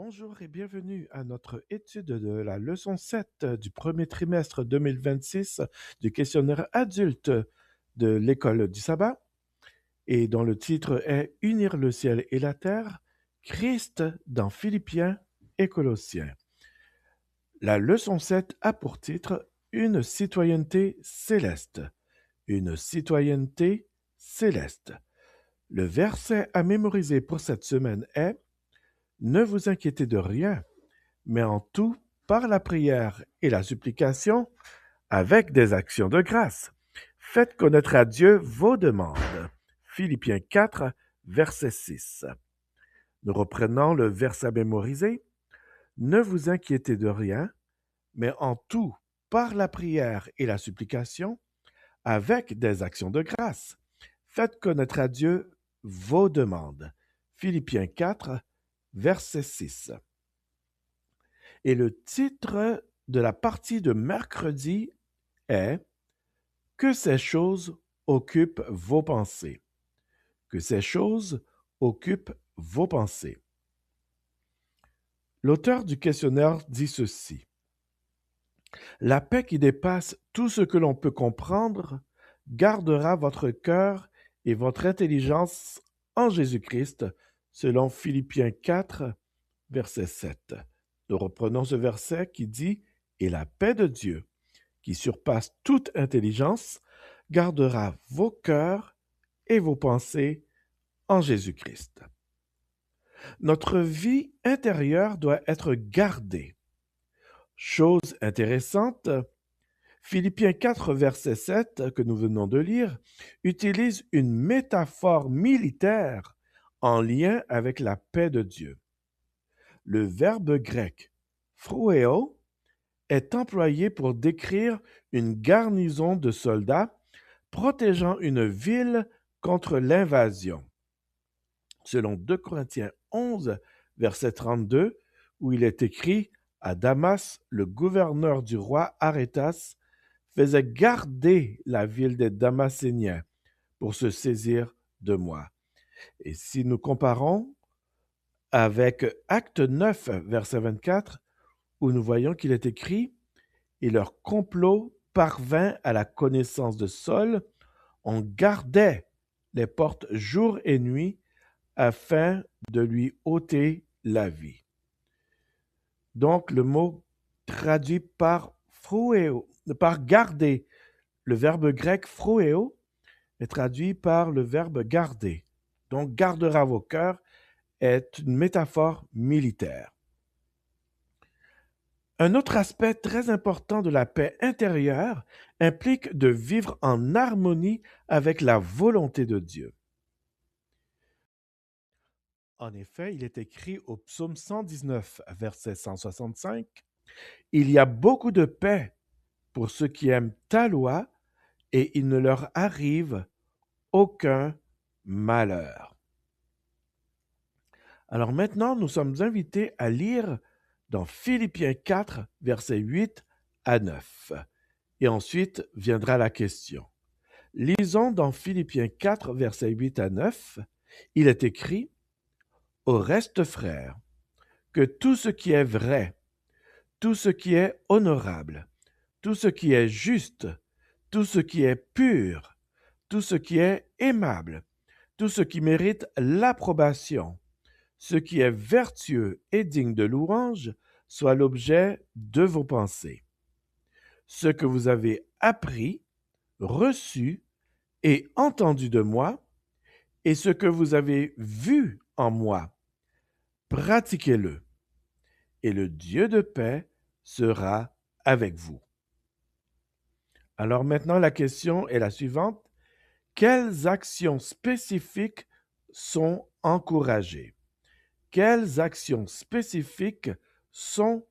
Bonjour et bienvenue à notre étude de la leçon 7 du premier trimestre 2026 du questionnaire adulte de l'école du sabbat et dont le titre est Unir le ciel et la terre, Christ dans Philippiens et Colossiens. La leçon 7 a pour titre Une citoyenneté céleste. Une citoyenneté céleste. Le verset à mémoriser pour cette semaine est Ne vous inquiétez de rien, mais en tout, par la prière et la supplication, avec des actions de grâce. Faites connaître à Dieu vos demandes. Philippiens 4, verset 6. Nous reprenons le verset mémorisé. Ne vous inquiétez de rien, mais en tout, par la prière et la supplication, avec des actions de grâce. Faites connaître à Dieu vos demandes. Philippiens 4, verset 6. Et le titre de la partie de mercredi est Que ces choses occupent vos pensées. Que ces choses occupent vos pensées. L'auteur du questionnaire dit ceci. La paix qui dépasse tout ce que l'on peut comprendre gardera votre cœur et votre intelligence en Jésus-Christ, selon Philippiens 4, verset 7. Nous reprenons ce verset qui dit « Et la paix de Dieu, qui surpasse toute intelligence, gardera vos cœurs et vos pensées en Jésus-Christ. » Notre vie intérieure doit être gardée. Chose intéressante, Philippiens 4, verset 7, que nous venons de lire, utilise une métaphore militaire en lien avec la paix de Dieu. Le verbe grec phroéo est employé pour décrire une garnison de soldats protégeant une ville contre l'invasion. Selon 2 Corinthiens 11, verset 32, où il est écrit « À Damas, le gouverneur du roi Arétas faisait garder la ville des Damascéniens pour se saisir de moi. » Et si nous comparons avec Acte 9, verset 24, où nous voyons qu'il est écrit « Et leur complot parvint à la connaissance de Saul, on gardait les portes jour et nuit afin de lui ôter la vie. » Donc le mot traduit par phroéo, par garder, le verbe grec phroéo est traduit par le verbe garder. Donc gardera vos cœurs est une métaphore militaire. Un autre aspect très important de la paix intérieure implique de vivre en harmonie avec la volonté de Dieu. En effet, il est écrit au psaume 119, verset 165, « Il y a beaucoup de paix pour ceux qui aiment ta loi, et il ne leur arrive aucun malheur. » Alors maintenant, nous sommes invités à lire dans Philippiens 4, versets 8 à 9. Et ensuite viendra la question. Lisons dans Philippiens 4, versets 8 à 9. Il est écrit « Au reste, frères, que tout ce qui est vrai, tout ce qui est honorable, tout ce qui est juste, tout ce qui est pur, tout ce qui est aimable, tout ce qui mérite l'approbation, ce qui est vertueux et digne de louange, soit l'objet de vos pensées. Ce que vous avez appris, reçu et entendu de moi, et ce que vous avez vu en moi, pratiquez-le, et le Dieu de paix sera avec vous. » Alors maintenant, la question est la suivante. Quelles actions spécifiques sont encouragées? Quelles actions spécifiques sont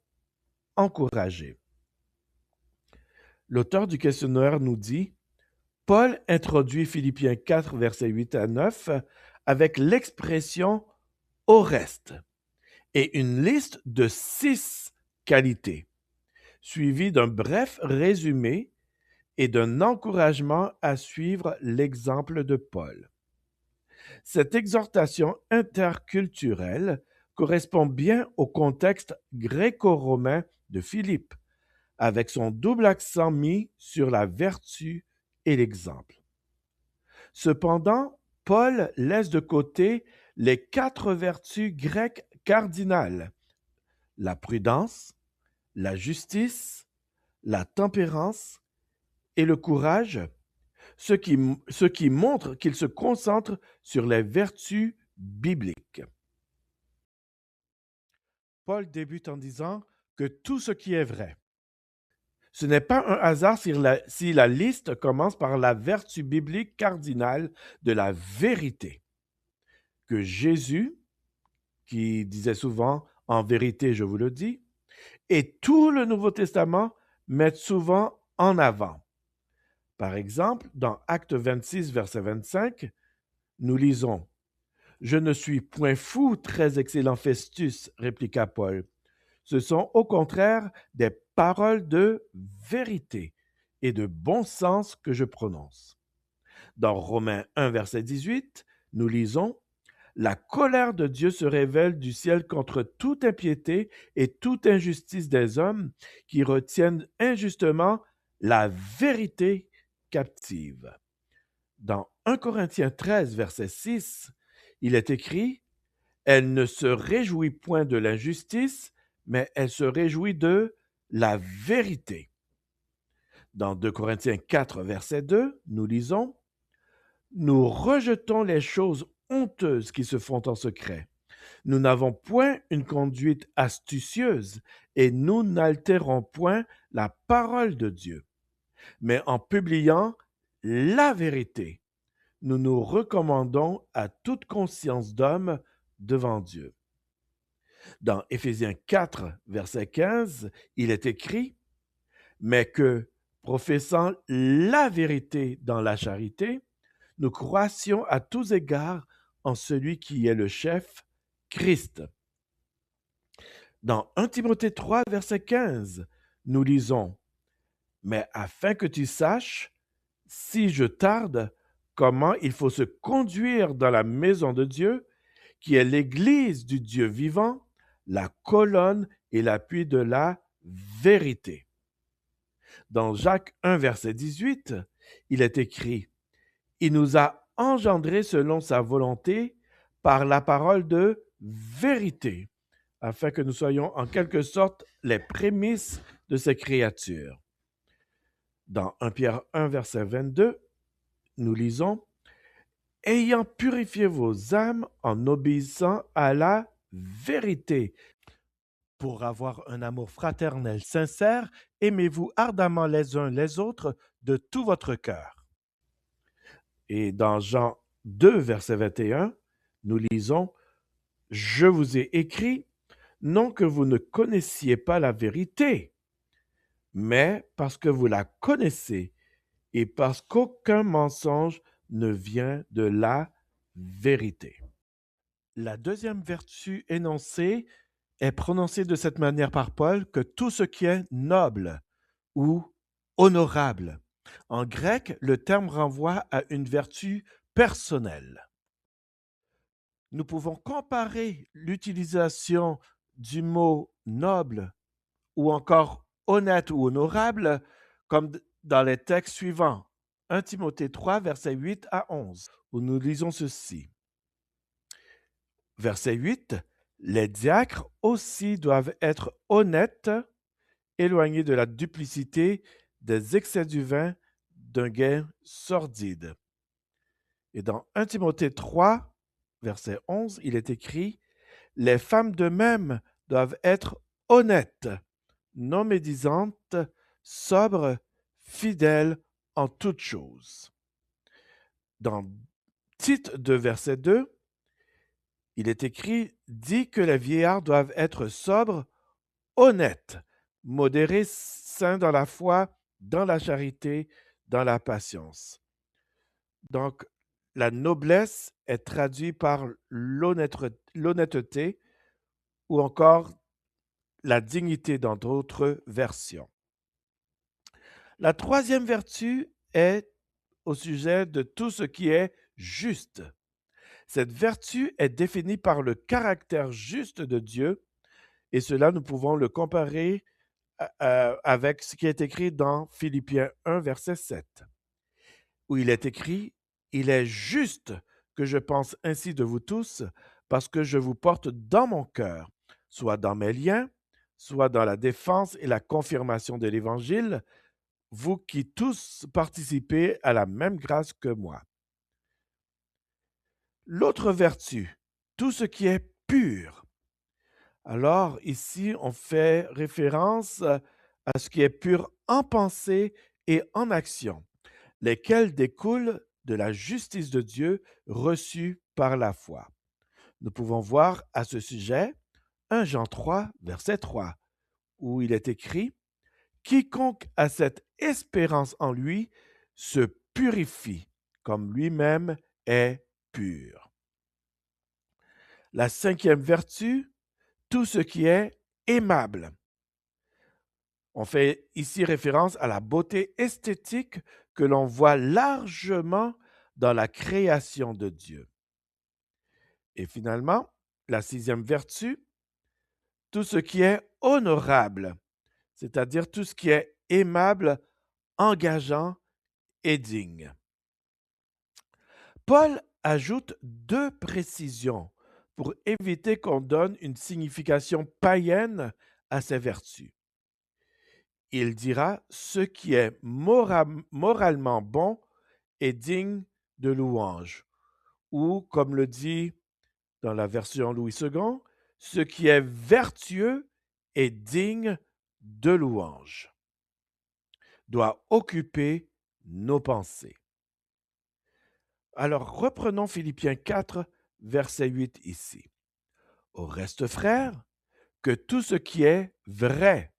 encouragées? L'auteur du questionnaire nous dit « Paul introduit Philippiens 4, versets 8 à 9 avec l'expression « au reste » et une liste de 6 qualités, suivie d'un bref résumé et d'un encouragement à suivre l'exemple de Paul. Cette exhortation interculturelle correspond bien au contexte gréco-romain de Philippe, avec son double accent mis sur la vertu et l'exemple. Cependant, Paul laisse de côté les 4 vertus grecques cardinales: la prudence, la justice, la tempérance et le courage, ce qui montre qu'il se concentre sur les vertus bibliques. Paul débute en disant que tout ce qui est vrai. Ce n'est pas un hasard si la liste commence par la vertu biblique cardinale de la vérité. Que Jésus, qui disait souvent « en vérité, je vous le dis », et tout le Nouveau Testament mettent souvent en avant. Par exemple, dans Acte 26, verset 25, nous lisons « Je ne suis point fou, très excellent Festus, répliqua Paul. Ce sont au contraire des paroles de vérité et de bon sens que je prononce. » Dans Romains 1, verset 18, nous lisons « La colère de Dieu se révèle du ciel contre toute impiété et toute injustice des hommes qui retiennent injustement la vérité captive. » Dans 1 Corinthiens 13, verset 6, il est écrit « Elle ne se réjouit point de l'injustice, mais elle se réjouit de la vérité. » Dans 2 Corinthiens 4, verset 2, nous lisons « Nous rejetons les choses honteuses qui se font en secret. Nous n'avons point une conduite astucieuse et nous n'altérons point la parole de Dieu. Mais en publiant la vérité, nous nous recommandons à toute conscience d'homme devant Dieu. » Dans Éphésiens 4, verset 15, il est écrit « Mais que, professant la vérité dans la charité, nous croissions à tous égards en celui qui est le chef, Christ. » Dans 1 Timothée 3, verset 15, nous lisons « Mais afin que tu saches, si je tarde, comment il faut se conduire dans la maison de Dieu, qui est l'église du Dieu vivant, la colonne et l'appui de la vérité. » Dans Jacques 1, verset 18, il est écrit « Il nous a engendrés selon sa volonté par la parole de vérité, afin que nous soyons en quelque sorte les prémices de ces créatures. » Dans 1 Pierre 1, verset 22, nous lisons « Ayant purifié vos âmes en obéissant à la vérité. Pour avoir un amour fraternel sincère, aimez-vous ardemment les uns les autres de tout votre cœur. » Et dans Jean 2, verset 21, nous lisons « Je vous ai écrit, non que vous ne connaissiez pas la vérité, mais parce que vous la connaissez et parce qu'aucun mensonge ne vient de la vérité. » La deuxième vertu énoncée est prononcée de cette manière par Paul que tout ce qui est noble ou honorable. En grec, le terme renvoie à une vertu personnelle. Nous pouvons comparer l'utilisation du mot noble ou encore honnête ou honorable comme dans les textes suivants. 1 Timothée 3, versets 8 à 11, où nous lisons ceci. Verset 8, « Les diacres aussi doivent être honnêtes, éloignés de la duplicité, des excès du vin, d'un gain sordide. » Et dans 1 Timothée 3, verset 11, il est écrit « Les femmes de même doivent être honnêtes, non médisantes, sobres, fidèles en toutes choses. » Dans Tite 2, verset 2, il est écrit « Dit que les vieillards doivent être sobres, honnêtes, modérés, saints dans la foi, dans la charité, dans la patience. » Donc, la noblesse est traduite par l'honnêteté ou encore la dignité dans d'autres versions. La troisième vertu est au sujet de tout ce qui est juste. Cette vertu est définie par le caractère juste de Dieu, et cela, nous pouvons le comparer avec ce qui est écrit dans Philippiens 1, verset 7, où il est écrit « Il est juste que je pense ainsi de vous tous, parce que je vous porte dans mon cœur, soit dans mes liens, soit dans la défense et la confirmation de l'Évangile, vous qui tous participez à la même grâce que moi. » L'autre vertu, tout ce qui est pur. Alors, ici, on fait référence à ce qui est pur en pensée et en action, lesquels découlent de la justice de Dieu reçue par la foi. Nous pouvons voir à ce sujet 1 Jean 3, verset 3, où il est écrit « Quiconque a cette espérance en lui se purifie, comme lui-même est pur. » La cinquième vertu, tout ce qui est aimable. On fait ici référence à la beauté esthétique que l'on voit largement dans la création de Dieu. Et finalement, la sixième vertu, tout ce qui est honorable, c'est-à-dire tout ce qui est aimable, engageant et digne. Paul ajoute deux précisions pour éviter qu'on donne une signification païenne à ces vertus. Il dira ce qui est moralement bon et digne de louange, ou comme le dit dans la version Louis II, ce qui est vertueux et digne de louange, doit occuper nos pensées. Alors reprenons Philippiens 4, verset 8 ici. Au reste, frères, que tout ce qui est vrai,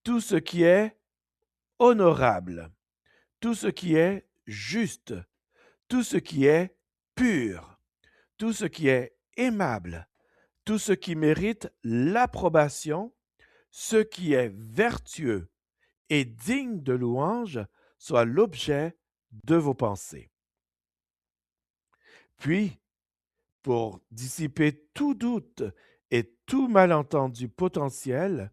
tout ce qui est honorable, tout ce qui est juste, tout ce qui est pur, tout ce qui est aimable, tout ce qui mérite l'approbation, ce qui est vertueux et digne de louange soit l'objet de vos pensées. Puis, pour dissiper tout doute et tout malentendu potentiel,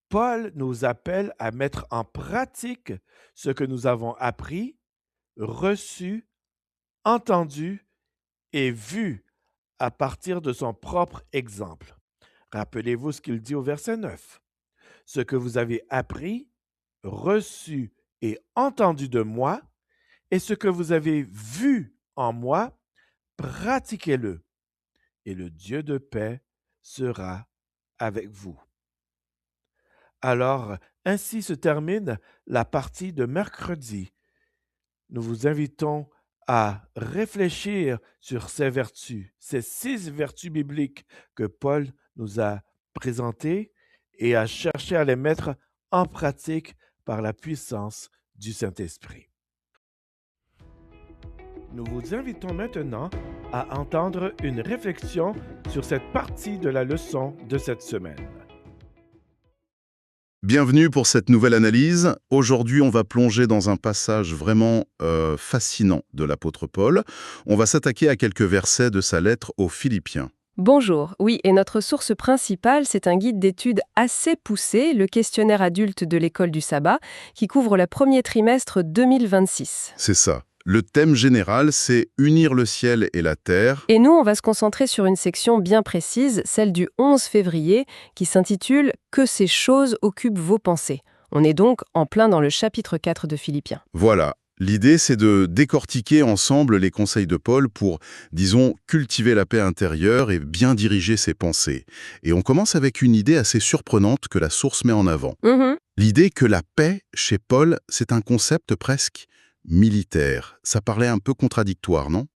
Paul nous appelle à mettre en pratique ce que nous avons appris, reçu, entendu et vu à partir de son propre exemple. Rappelez-vous ce qu'il dit au verset 9. Ce que vous avez appris, reçu et entendu de moi, et ce que vous avez vu en moi, pratiquez-le, et le Dieu de paix sera avec vous. Alors, ainsi se termine la partie de mercredi. Nous vous invitons à réfléchir sur ces vertus, ces 6 vertus bibliques que Paul nous a présentées et à chercher à les mettre en pratique par la puissance du Saint-Esprit. Nous vous invitons maintenant à entendre une réflexion sur cette partie de la leçon de cette semaine. Bienvenue pour cette nouvelle analyse. Aujourd'hui, on va plonger dans un passage vraiment fascinant de l'apôtre Paul. On va s'attaquer à quelques versets de sa lettre aux Philippiens. Bonjour, oui, et notre source principale, c'est un guide d'études assez poussé, le questionnaire adulte de l'école du sabbat, qui couvre le premier trimestre 2026. C'est ça. Le thème général, c'est unir le ciel et la terre. Et nous, on va se concentrer sur une section bien précise, celle du 11 février, qui s'intitule « Que ces choses occupent vos pensées ». On est donc en plein dans le chapitre 4 de Philippiens. Voilà. L'idée, c'est de décortiquer ensemble les conseils de Paul pour, disons, cultiver la paix intérieure et bien diriger ses pensées. Et on commence avec une idée assez surprenante que la source met en avant. L'idée que la paix, chez Paul, c'est un concept presque militaire. Ça paraît un peu contradictoire, non?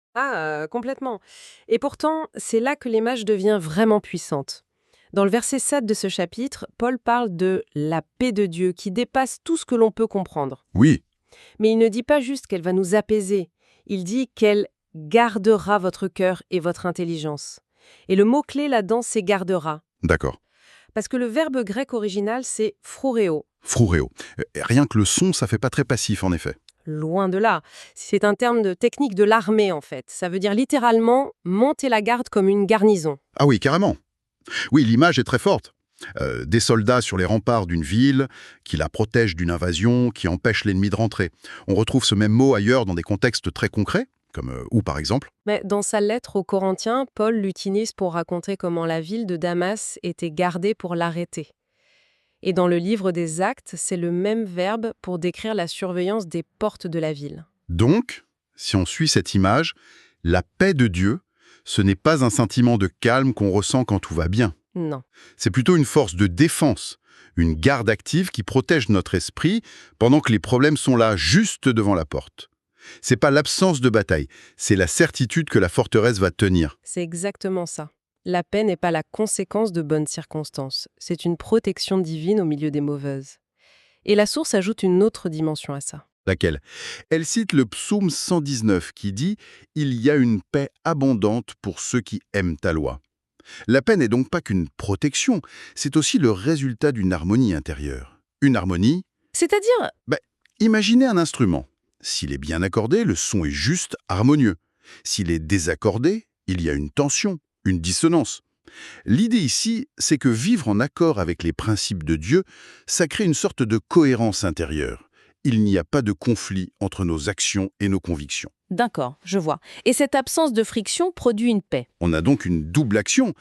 Complètement. Et pourtant, c'est là que l'image devient vraiment puissante. Dans le verset 7 de ce chapitre, Paul parle de la paix de Dieu qui dépasse tout ce que l'on peut comprendre. Oui. Mais il ne dit pas juste qu'elle va nous apaiser, il dit qu'elle gardera votre cœur et votre intelligence. Et le mot-clé là-dedans, c'est gardera. D'accord. Parce que le verbe grec original, c'est phroureo. Phroureo. Rien que le son, ça fait pas très passif, en effet. Loin de là. C'est un terme de technique de l'armée, en fait. Ça veut dire littéralement monter la garde comme une garnison. Ah oui, carrément. Oui, l'image est très forte. Des soldats sur les remparts d'une ville, qui la protègent d'une invasion, qui empêchent l'ennemi de rentrer. On retrouve ce même mot ailleurs dans des contextes très concrets, comme où par exemple. Mais dans sa lettre aux Corinthiens, Paul l'utilise pour raconter comment la ville de Damas était gardée pour l'arrêter. Et dans le livre des Actes, c'est le même verbe pour décrire la surveillance des portes de la ville. Donc, si on suit cette image, la paix de Dieu, ce n'est pas un sentiment de calme qu'on ressent quand tout va bien. Non. C'est plutôt une force de défense, une garde active qui protège notre esprit pendant que les problèmes sont là, juste devant la porte. C'est pas l'absence de bataille, c'est la certitude que la forteresse va tenir. C'est exactement ça. La paix n'est pas la conséquence de bonnes circonstances. C'est une protection divine au milieu des mauvaises. Et la source ajoute une autre dimension à ça. Laquelle? Elle cite le psaume 119 qui dit « Il y a une paix abondante pour ceux qui aiment ta loi ». La paix n'est donc pas qu'une protection, c'est aussi le résultat d'une harmonie intérieure. Une harmonie. C'est-à-dire, Imaginez un instrument. S'il est bien accordé, le son est juste, harmonieux. S'il est désaccordé, il y a une tension, une dissonance. L'idée ici, c'est que vivre en accord avec les principes de Dieu, ça crée une sorte de cohérence intérieure. Il n'y a pas de conflit entre nos actions et nos convictions. D'accord, je vois. Et cette absence de friction produit une paix. On a donc une double action,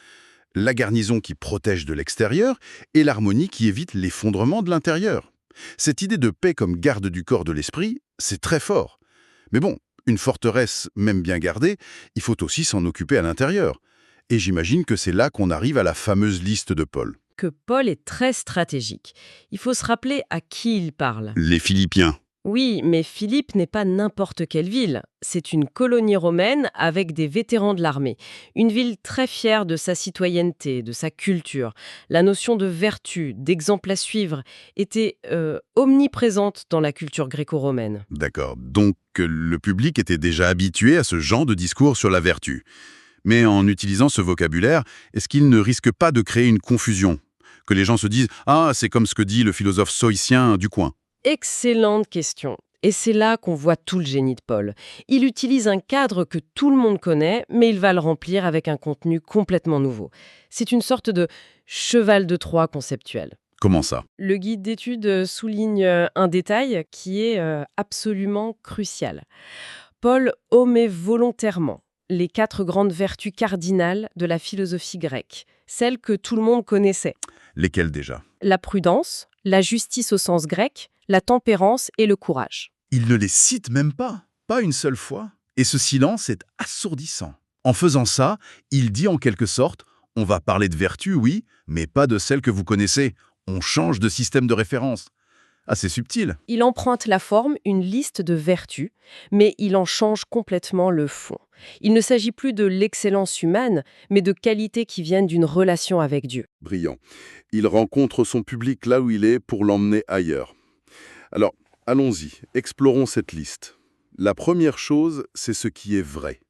la garnison qui protège de l'extérieur et l'harmonie qui évite l'effondrement de l'intérieur. Cette idée de paix comme garde du corps de l'esprit, c'est très fort. Mais bon, une forteresse, même bien gardée, il faut aussi s'en occuper à l'intérieur. Et j'imagine que c'est là qu'on arrive à la fameuse liste de Paul. que Paul est très stratégique. Il faut se rappeler à qui il parle. Les Philippiens. Oui, mais Philippe n'est pas n'importe quelle ville. C'est une colonie romaine avec des vétérans de l'armée. Une ville très fière de sa citoyenneté, de sa culture. La notion de vertu, d'exemple à suivre, était omniprésente dans la culture gréco-romaine. D'accord. Donc le public était déjà habitué à ce genre de discours sur la vertu. Mais en utilisant ce vocabulaire, est-ce qu'il ne risque pas de créer une confusion? Que les gens se disent « Ah, c'est comme ce que dit le philosophe stoïcien du coin ». Excellente question. Et c'est là qu'on voit tout le génie de Paul. Il utilise un cadre que tout le monde connaît, mais il va le remplir avec un contenu complètement nouveau. C'est une sorte de cheval de Troie conceptuel. Comment ça? Le guide d'études souligne un détail qui est absolument crucial. Paul omet volontairement les 4 grandes vertus cardinales de la philosophie grecque, celles que tout le monde connaissait. Lesquels déjà? La prudence, la justice au sens grec, la tempérance et le courage. Il ne les cite même pas une seule fois. Et ce silence est assourdissant. En faisant ça, il dit en quelque sorte « On va parler de vertu, oui, mais pas de celles que vous connaissez. On change de système de référence. » Assez subtil. Il emprunte la forme, une liste de vertus, mais il en change complètement le fond. Il ne s'agit plus de l'excellence humaine, mais de qualités qui viennent d'une relation avec Dieu. Brillant. Il rencontre son public là où il est pour l'emmener ailleurs. Alors, allons-y, explorons cette liste. La première chose, c'est ce qui est vrai.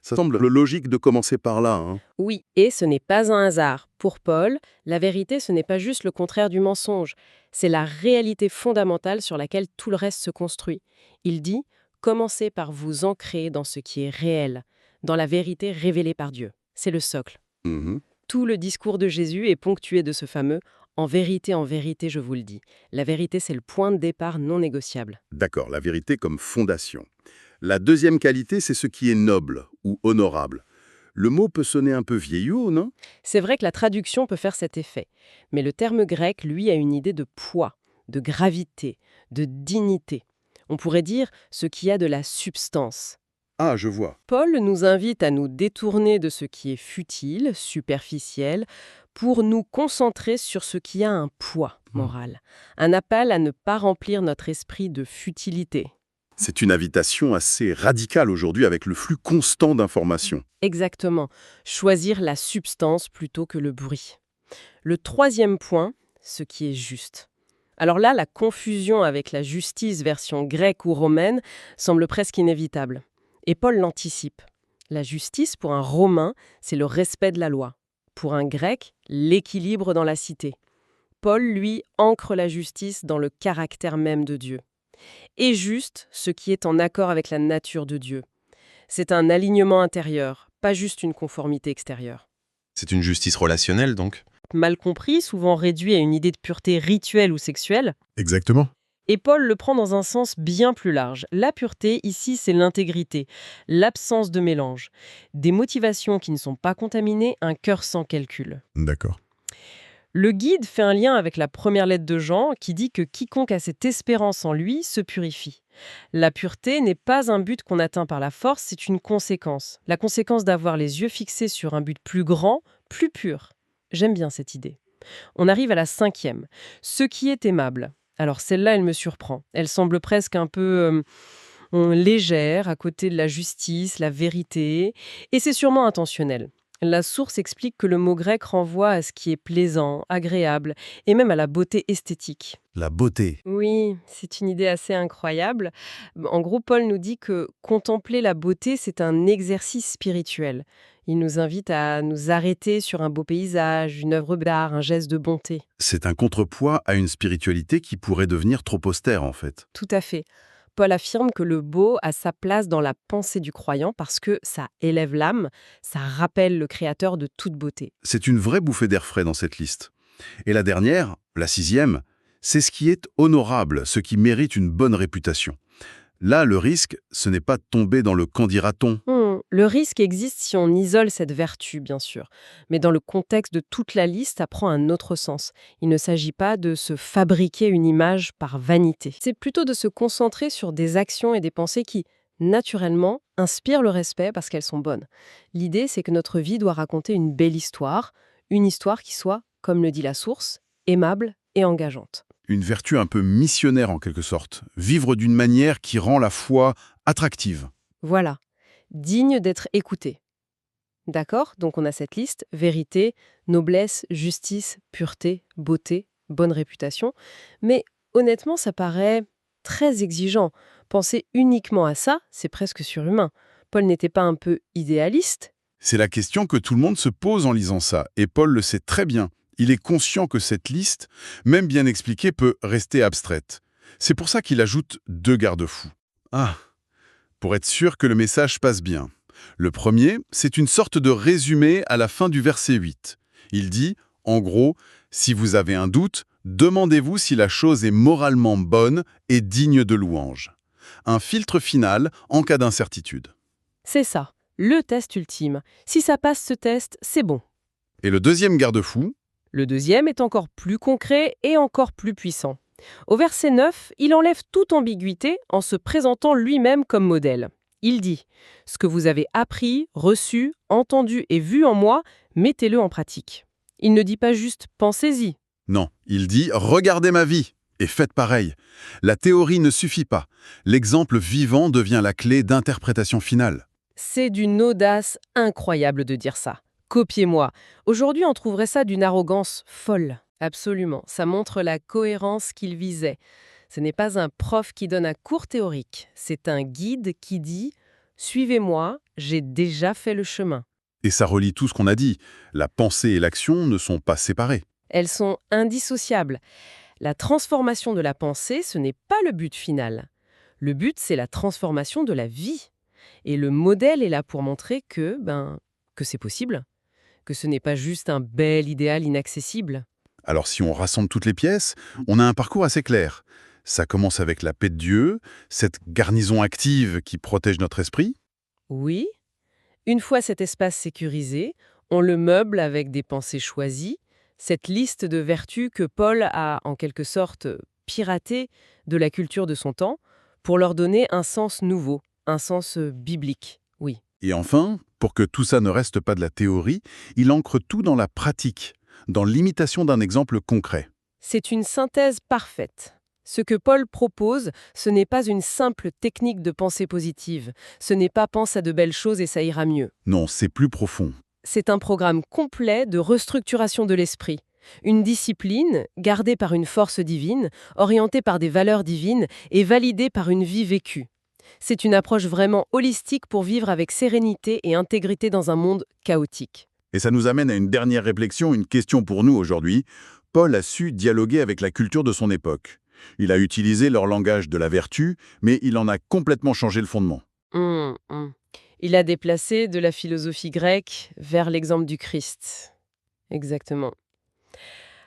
Ça semble logique de commencer par là, hein. Oui, et ce n'est pas un hasard. Pour Paul, la vérité, ce n'est pas juste le contraire du mensonge. C'est la réalité fondamentale sur laquelle tout le reste se construit. Il dit « Commencez par vous ancrer dans ce qui est réel, dans la vérité révélée par Dieu. » C'est le socle. Mhm. Tout le discours de Jésus est ponctué de ce fameux « En vérité, je vous le dis ». La vérité, c'est le point de départ non négociable. D'accord, la vérité comme fondation. La deuxième qualité, c'est ce qui est noble ou honorable. Le mot peut sonner un peu vieillot, non? C'est vrai que la traduction peut faire cet effet, mais le terme grec, lui, a une idée de poids, de gravité, de dignité. On pourrait dire ce qui a de la substance. Ah, je vois. Paul nous invite à nous détourner de ce qui est futile, superficiel, pour nous concentrer sur ce qui a un poids moral. Un appel à ne pas remplir notre esprit de futilité. C'est une invitation assez radicale aujourd'hui avec le flux constant d'informations. Exactement. Choisir la substance plutôt que le bruit. Le troisième point, ce qui est juste. Alors là, la confusion avec la justice version grecque ou romaine semble presque inévitable. Et Paul l'anticipe. La justice, pour un Romain, c'est le respect de la loi. Pour un Grec, l'équilibre dans la cité. Paul, lui, ancre la justice dans le caractère même de Dieu. Et juste ce qui est en accord avec la nature de Dieu. C'est un alignement intérieur, pas juste une conformité extérieure. C'est une justice relationnelle, donc. Mal compris, souvent réduit à une idée de pureté rituelle ou sexuelle. Exactement. Et Paul le prend dans un sens bien plus large. La pureté, ici, c'est l'intégrité, l'absence de mélange, des motivations qui ne sont pas contaminées, un cœur sans calcul. D'accord. Le guide fait un lien avec la première lettre de Jean qui dit que quiconque a cette espérance en lui se purifie. La pureté n'est pas un but qu'on atteint par la force, c'est une conséquence. La conséquence d'avoir les yeux fixés sur un but plus grand, plus pur. J'aime bien cette idée. On arrive à la 5e. Ce qui est aimable. Alors celle-là, elle me surprend. Elle semble presque un peu légère, à côté de la justice, la vérité. Et c'est sûrement intentionnel. La source explique que le mot grec renvoie à ce qui est plaisant, agréable, et même à la beauté esthétique. La beauté. Oui, c'est une idée assez incroyable. En gros, Paul nous dit que contempler la beauté, c'est un exercice spirituel. Il nous invite à nous arrêter sur un beau paysage, une œuvre d'art, un geste de bonté. C'est un contrepoids à une spiritualité qui pourrait devenir trop austère, en fait. Tout à fait. Paul affirme que le beau a sa place dans la pensée du croyant parce que ça élève l'âme, ça rappelle le Créateur de toute beauté. C'est une vraie bouffée d'air frais dans cette liste. Et la dernière, la 6e, c'est ce qui est honorable, ce qui mérite une bonne réputation. Là, le risque, ce n'est pas de tomber dans le qu'en dira-t-on. Le risque existe si on isole cette vertu, bien sûr. Mais dans le contexte de toute la liste, ça prend un autre sens. Il ne s'agit pas de se fabriquer une image par vanité. C'est plutôt de se concentrer sur des actions et des pensées qui, naturellement, inspirent le respect parce qu'elles sont bonnes. L'idée, c'est que notre vie doit raconter une belle histoire, une histoire qui soit, comme le dit la source, aimable et engageante. Une vertu un peu missionnaire en quelque sorte. Vivre d'une manière qui rend la foi attractive. Voilà, digne d'être écouté. D'accord? Donc on a cette liste, vérité, noblesse, justice, pureté, beauté, bonne réputation. Mais honnêtement, ça paraît très exigeant. Penser uniquement à ça, c'est presque surhumain. Paul n'était pas un peu idéaliste? C'est la question que tout le monde se pose en lisant ça, et Paul le sait très bien. Il est conscient que cette liste, même bien expliquée, peut rester abstraite. C'est pour ça qu'il ajoute 2 garde-fous. Pour être sûr que le message passe bien. Le premier, c'est une sorte de résumé à la fin du verset 8. Il dit, en gros, si vous avez un doute, demandez-vous si la chose est moralement bonne et digne de louange. Un filtre final en cas d'incertitude. C'est ça, le test ultime. Si ça passe ce test, c'est bon. Et le deuxième garde-fou, Le deuxième est encore plus concret et encore plus puissant. Au verset 9, il enlève toute ambiguïté en se présentant lui-même comme modèle. Il dit « Ce que vous avez appris, reçu, entendu et vu en moi, mettez-le en pratique. » Il ne dit pas juste « pensez-y ». non, il dit « regardez ma vie » et faites pareil. La théorie ne suffit pas. L'exemple vivant devient la clé d'interprétation finale. C'est d'une audace incroyable de dire ça. Copiez-moi. Aujourd'hui, on trouverait ça d'une arrogance folle. Absolument. Ça montre la cohérence qu'il visait. Ce n'est pas un prof qui donne un cours théorique. C'est un guide qui dit « Suivez-moi, j'ai déjà fait le chemin ». Et ça relie tout ce qu'on a dit. La pensée et l'action ne sont pas séparées. Elles sont indissociables. La transformation de la pensée, ce n'est pas le but final. Le but, c'est la transformation de la vie. Et le modèle est là pour montrer que c'est possible. Que ce n'est pas juste un bel idéal inaccessible. Alors si on rassemble toutes les pièces, on a un parcours assez clair. Ça commence avec la paix de Dieu, cette garnison active qui protège notre esprit. Oui. Une fois cet espace sécurisé, on le meuble avec des pensées choisies, cette liste de vertus que Paul a, en quelque sorte, piratée de la culture de son temps, pour leur donner un sens nouveau, un sens biblique, oui. Et enfin, pour que tout ça ne reste pas de la théorie, il ancre tout dans la pratique, dans l'imitation d'un exemple concret. C'est une synthèse parfaite. Ce que Paul propose, ce n'est pas une simple technique de pensée positive. Ce n'est pas « pense à de belles choses et ça ira mieux ». Non, c'est plus profond. C'est un programme complet de restructuration de l'esprit. Une discipline, gardée par une force divine, orientée par des valeurs divines et validée par une vie vécue. C'est une approche vraiment holistique pour vivre avec sérénité et intégrité dans un monde chaotique. Et ça nous amène à une dernière réflexion, une question pour nous aujourd'hui. Paul a su dialoguer avec la culture de son époque. Il a utilisé leur langage de la vertu, mais il en a complètement changé le fondement. Hum. Il a déplacé de la philosophie grecque vers l'exemple du Christ. Exactement.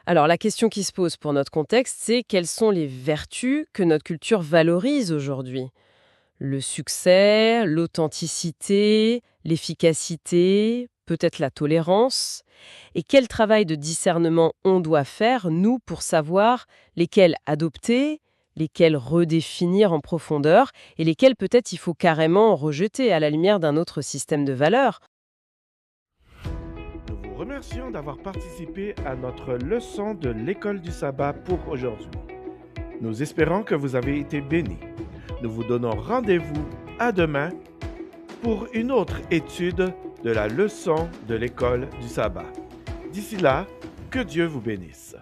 Alors, la question qui se pose pour notre contexte, c'est quelles sont les vertus que notre culture valorise aujourd'hui? Le succès, l'authenticité, l'efficacité, peut-être la tolérance. Et quel travail de discernement on doit faire, nous, pour savoir lesquels adopter, lesquels redéfinir en profondeur, et lesquels peut-être il faut carrément rejeter à la lumière d'un autre système de valeurs. Nous vous remercions d'avoir participé à notre leçon de l'école du sabbat pour aujourd'hui. Nous espérons que vous avez été bénis. Nous vous donnons rendez-vous à demain pour une autre étude de la leçon de l'école du sabbat. D'ici là, que Dieu vous bénisse.